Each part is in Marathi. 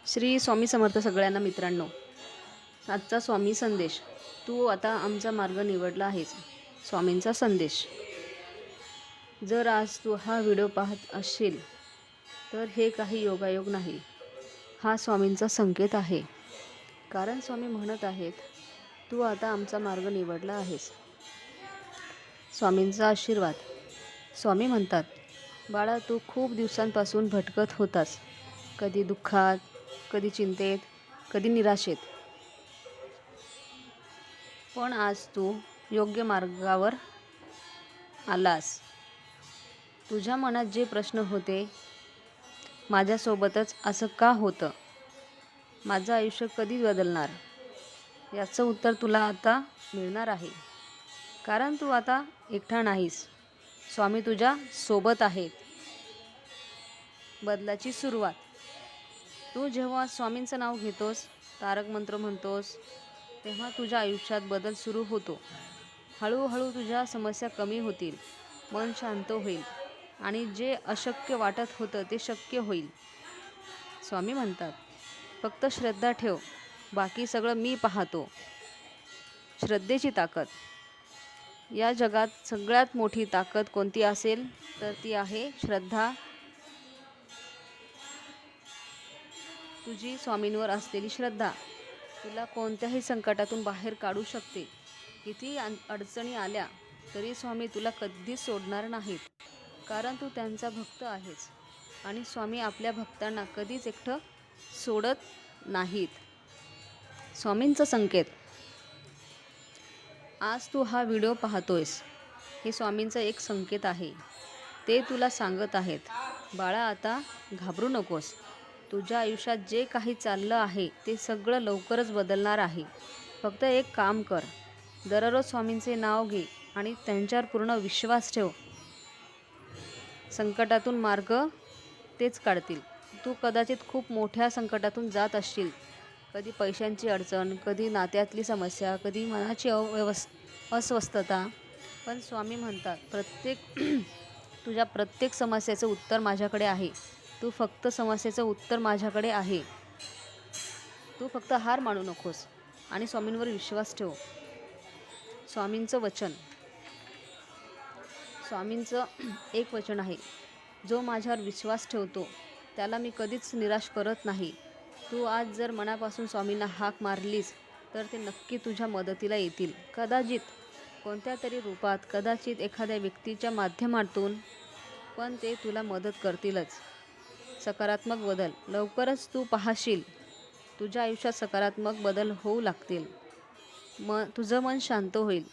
श्री स्वामी समर्थ सगळ्यांना मित्रांनो. आजचा स्वामी संदेश. तू आता आमचा मार्ग निवडला आहेस. स्वामींचा संदेश. जर आज तू हा व्हिडिओ पाहत असशील तर हे काही योगायोग नाही, हा स्वामींचा संकेत आहे. कारण स्वामी म्हणत आहेत, तू आता आमचा मार्ग निवडला आहेस. स्वामींचा आशीर्वाद. स्वामी म्हणतात, बाळा, तू खूप दिवसांपासून भटकत होतास, कधी दुःखात, कधी चिंतेत, कधी निराशेत. पण आज तू योग्य मार्गावर आलास. तुझ्या मनात जे प्रश्न होते, माझ्यासोबतच असं का होतं, माझं आयुष्य कधी बदलणार, याचं उत्तर तुला आता मिळणार आहे. कारण तू आता एकटा नाहीस. स्वामी तुझ्या सोबत आहेत. बदलाची सुरुवात. तू जेव्हा स्वामींचं नाव घेतोस, तारक मंत्र म्हणतोस, तेव्हा तुझ्या आयुष्यात बदल सुरू होतो. हळूहळू तुझ्या समस्या कमी होतील, मन शांत होईल आणि जे अशक्य वाटत होतं ते शक्य होईल. स्वामी म्हणतात, फक्त श्रद्धा ठेव, बाकी सगळं मी पाहतो. श्रद्धेची ताकद. या जगात सगळ्यात मोठी ताकद कोणती असेल तर ती आहे श्रद्धा. तुझी स्वामींवर असलेली श्रद्धा तुला कोणत्याही संकटातून बाहेर काढू शकते. किती अडचणी आल्या तरी स्वामी तुला कधीच सोडणार नाहीत, कारण तू त्यांचा भक्त आहेस आणि स्वामी आपल्या भक्तांना कधीच एकटं सोडत नाहीत. स्वामींचा संकेत. आज तू हा व्हिडिओ पाहतोयस, हे स्वामींचं एक संकेत आहे. ते तुला सांगत आहेत, बाळा, आता घाबरू नकोस. तुझ्या आयुष्यात जे काही चाललं आहे ते सगळं लवकरच बदलणार आहे. फक्त एक काम कर, दररोज स्वामींचे नाव घे आणि त्यांच्यावर पूर्ण विश्वास ठेव. संकटातून मार्ग तेच काढतील. तू कदाचित खूप मोठ्या संकटातून जात असशील, कधी पैशांची अडचण, कधी नात्यातली समस्या, कधी मनाची अस्वस्थता. पण स्वामी म्हणतात, तुझ्या प्रत्येक समस्येचं उत्तर माझ्याकडे आहे. तू फक्त समस्येचं उत्तर माझ्याकडे आहे. तू फक्त हार मानू नकोस आणि स्वामींवर विश्वास ठेव. स्वामींचं वचन. स्वामींचं एक वचन आहे, जो माझ्यावर विश्वास ठेवतो त्याला मी कधीच निराश करत नाही. तू आज जर मनापासून स्वामींना हाक मारलीस तर ते नक्की तुझ्या मदतीला येतील. कदाचित कोणत्या तरी रूपात, कदाचित एखाद्या व्यक्तीच्या माध्यमातून, पण ते तुला मदत करतीलच. सकारात्मक बदल. लवकरच तू पाहशील तुझ्या आयुष्यात सकारात्मक बदल होऊ लागतील. तुझं मन शांत होईल,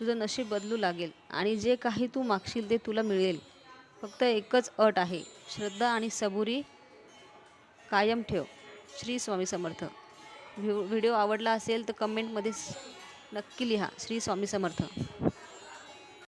तुझं नशीब बदलू लागेल आणि जे काही तू मागशील ते तुला मिळेल. फक्त एकच अट आहे, श्रद्धा आणि सबुरी कायम ठेव. श्री स्वामी समर्थ. व्हिडिओ आवडला असेल तर कमेंटमध्ये नक्की लिहा, श्री स्वामी समर्थ.